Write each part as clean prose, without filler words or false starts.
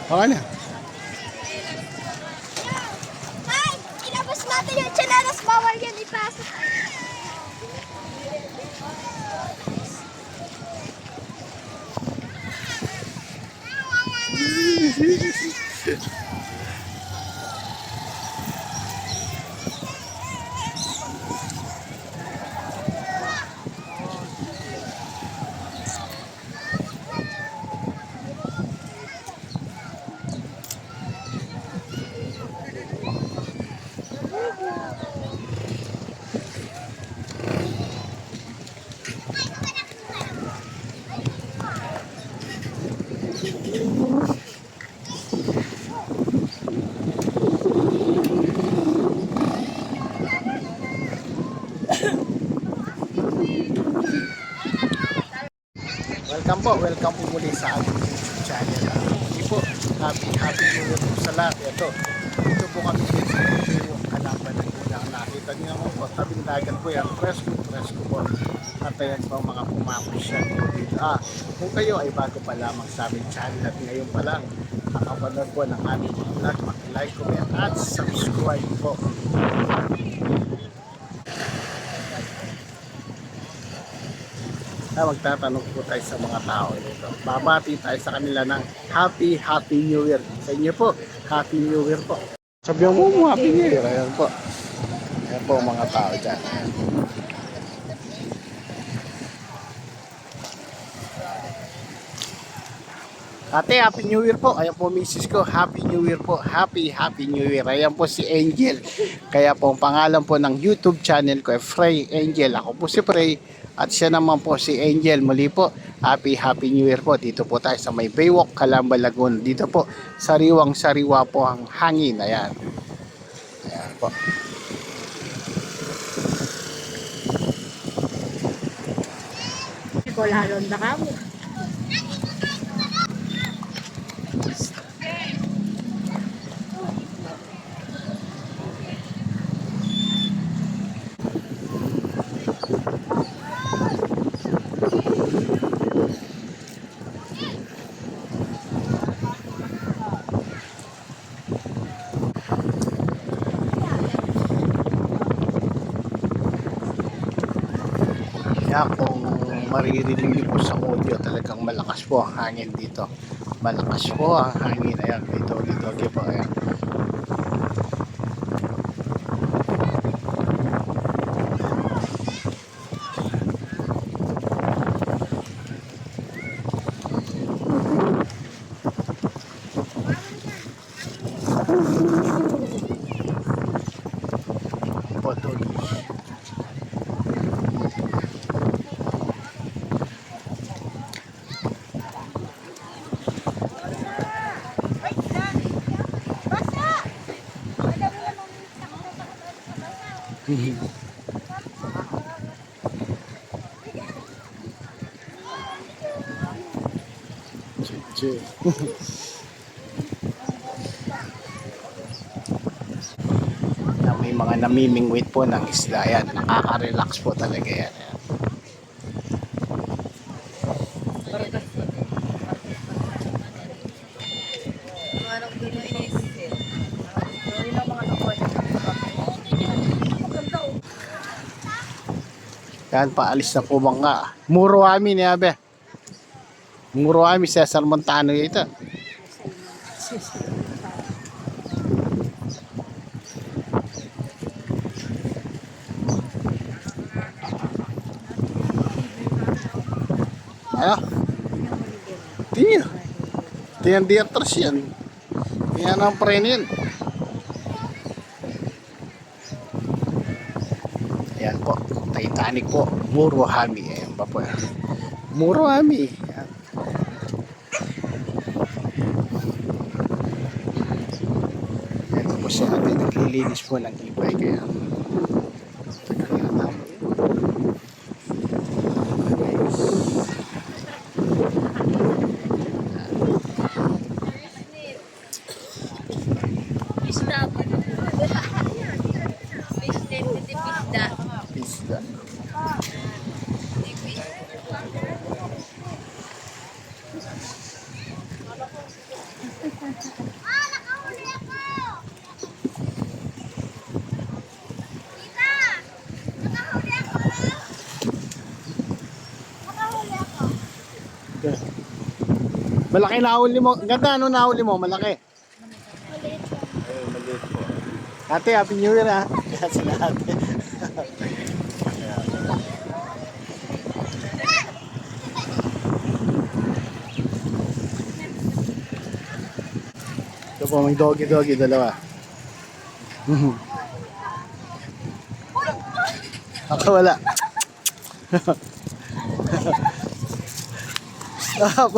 Okay na. Ay! Ilabas natin yung tsinelas. Bawal yan ipasok. Welcome po muli sa ating YouTube channel. Hindi po, happy New Year po sa lahat. Ito po kami sa yung kalaban ng ulang. Nakita niyo naman po, tabing dagat po yan, presko po. At ayan po mga pumapasyal po dito. Kung kayo ay bago pa lamang sa aming channel at ngayon pa lang nakapanood po ng aming vlog, mag-like, comment at subscribe po. Magtatanong po tayo sa mga tao dito. Babati tayo sa kanila ng Happy New Year. Sa inyo po, Happy New Year po. Sabihan mo Happy New Year. Ayan po. Ayan po mga tao dyan. Ate, Happy New Year po. Ayan po misis ko, Happy New Year po. Happy New Year. Ayan po si Angel. Kaya po ang pangalan po ng YouTube channel ko ay Frey Angel. Ako po si Frey. At siya naman po si Angel. Muli po, Happy New Year po. Dito po tayo sa may Baywalk, Calamba, Lagoon. Dito po, sariwang-sariwa po ang hangin. Ayan. Ayan po. Kolaron na kamo. Kaya kung maririnig niyo po sa audio, talagang malakas po ang hangin dito. Malakas po ang hangin. Ayan, dito po. Ayan. Potoli. May mga namimingwit po ng isda yan. Nakaka-relax po talaga yan. Yan, paalis na po mga muro amin niya be. Muro amin Cesar Montano ito. Tingnan. Tingnan di atras yan. Tingnan ang preno yan. Ayan po, Titanic po, Murohami. Ayan pa po. Murohami. Ayan. Ayan po siya natin, naglilinis po ng ibay. Kaya Isda po. Isda, hindi isda. isda. Ah, nakahuli ako! Tita! Nakahuli ako! Nakahuli ako. Malaki nahuli mo. Ganda, ano nahuli mo? Malaki. Maliit po. Ayun, maliit po. Ate, Happy New Year ha. Kasi na ate. Ito po, may doggy, dalawa. Ako wala. Stop.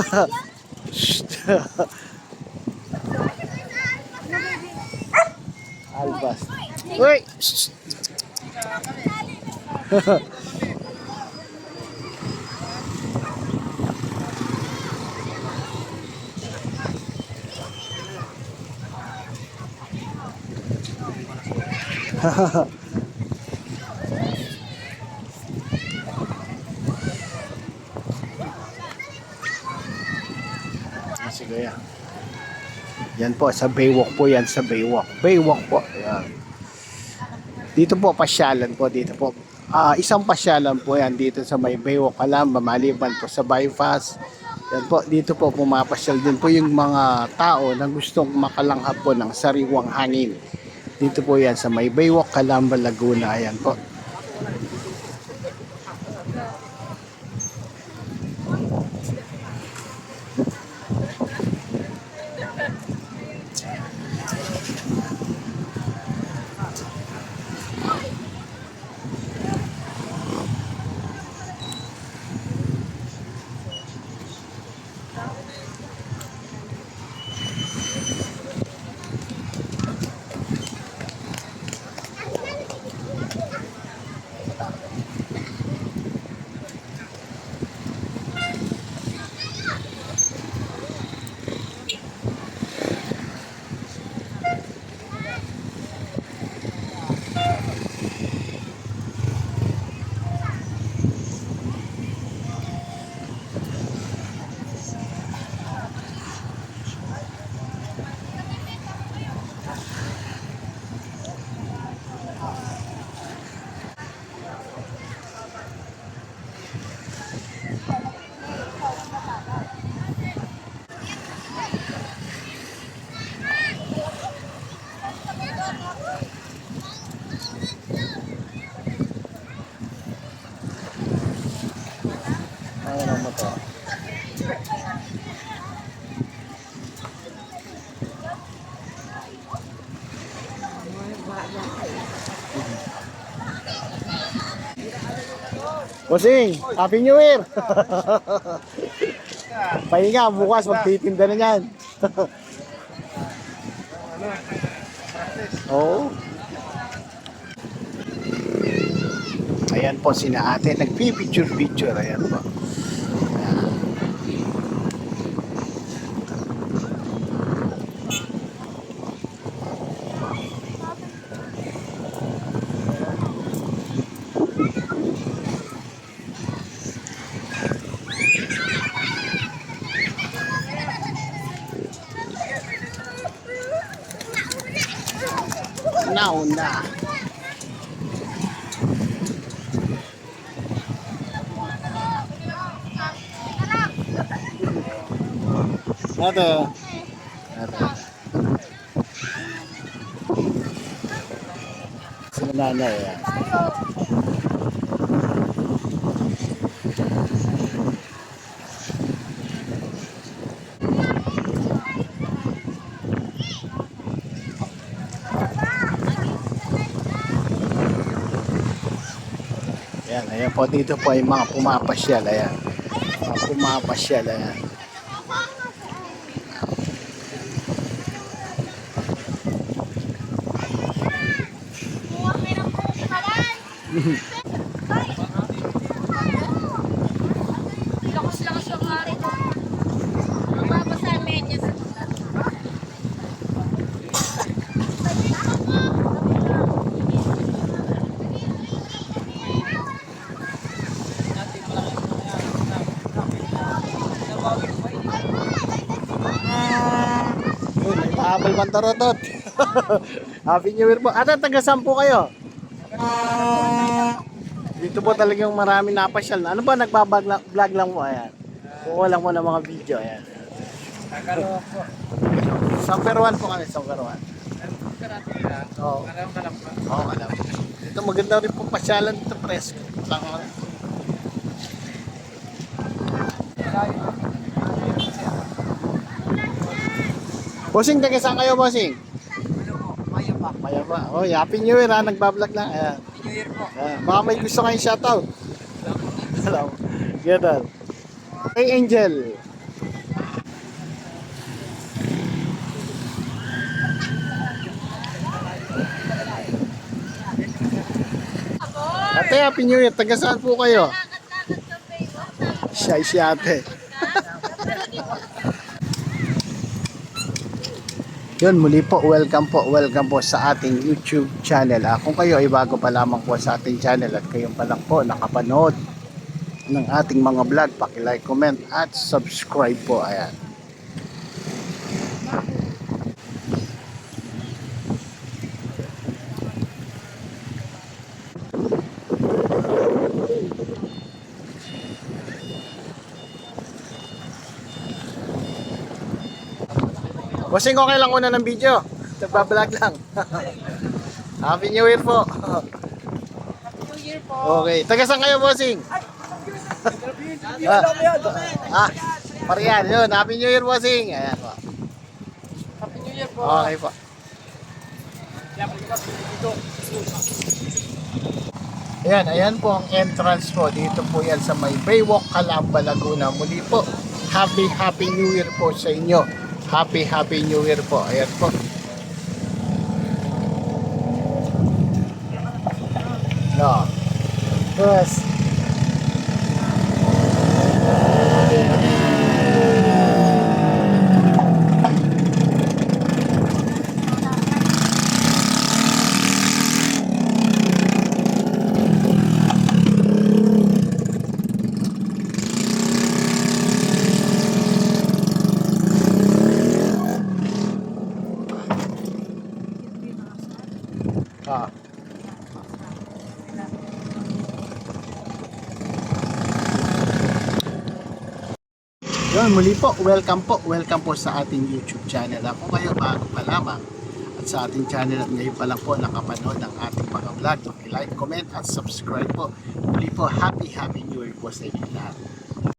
Albas. Uy! Sige yan. Yan po, sa Baywalk po yan, sa Baywalk. Baywalk po. Yan. Dito po, pasyalan po, dito po. Isang pasyalan po yan dito sa may Baywalk. Alam, maliban po sa bypass. Yan po, dito po pumapasyal din po yung mga tao na gustong makalanghap po ng sariwang hangin. Dito po yan sa may Baywalk, Calamba, Laguna. Ayan po. Ano mo to? Bossing, Happy New Year! Pahinga, bukas magtitinda na yan. Oo. Ayan po sina ate, nagpipicture-picture. Ayan po. Nauna. Ate. Ate. Sila nanay yan. Ayan, ayan po. Dito po ay mga pumapasyal. Ayan. Mga pumapasyal. Ayan. Lakas-lakas yung hari ko. Mabasa medyas. Yun, may mahabal man tarotot. Happy New Year po. Ata, taga-saan po kayo? Dito po talagang marami napasyal. Ano ba, nagbablog lang po? Ayan. Kuha lang po ng mga video. Ayan. Nagkaroon po. Samper 1 po kami, Samper 1. Karate ka. Oo. Alam ka lang pa. Oo, alam. Dito maganda rin po pasyalan dito, presko. Lang. Bossing, taga saan kayo, bossing? Ano po? Mayo pa. Maya ba? Oh, Happy New Year ha, nagbablog lang. Ayan. New Year po. Ayan. Baka may gusto kayong shoutout. Hello. Ganun. Hey, Angel. Ate, Happy New Year. Taga saan po kayo? Lakad-lakad ka, babe. Shy si ate. Yun, muli po, welcome po sa ating YouTube channel. Kung kayo ay bago pa lamang po sa ating channel at kayong pa lang po nakapanood ng ating mga vlog, paki-like, comment at subscribe po. Ayan. Bossing, okay lang una ng video. Nagbablog lang. Happy New Year po. New Year po. Okay. Taga saan kayo, bossing? Pariyan. Yun. Happy New Year, bossing. Ayan po. Happy New Year po. Okay po. Ayan, ayan po ang entrance po. Dito po yan sa may Baywalk, Calamba, Laguna. Muli po, Happy New Year po sa inyo. Happy New Year po. Ayan po. No. Yes. Ah. Yun, muli po, welcome po sa ating YouTube channel. Kung kayo bago pa lamang at sa ating channel at ngayon pa lang po nakapanood ng ating mga vlog, like, comment at subscribe po. Muli po, Happy New Year po sa inyo lahat.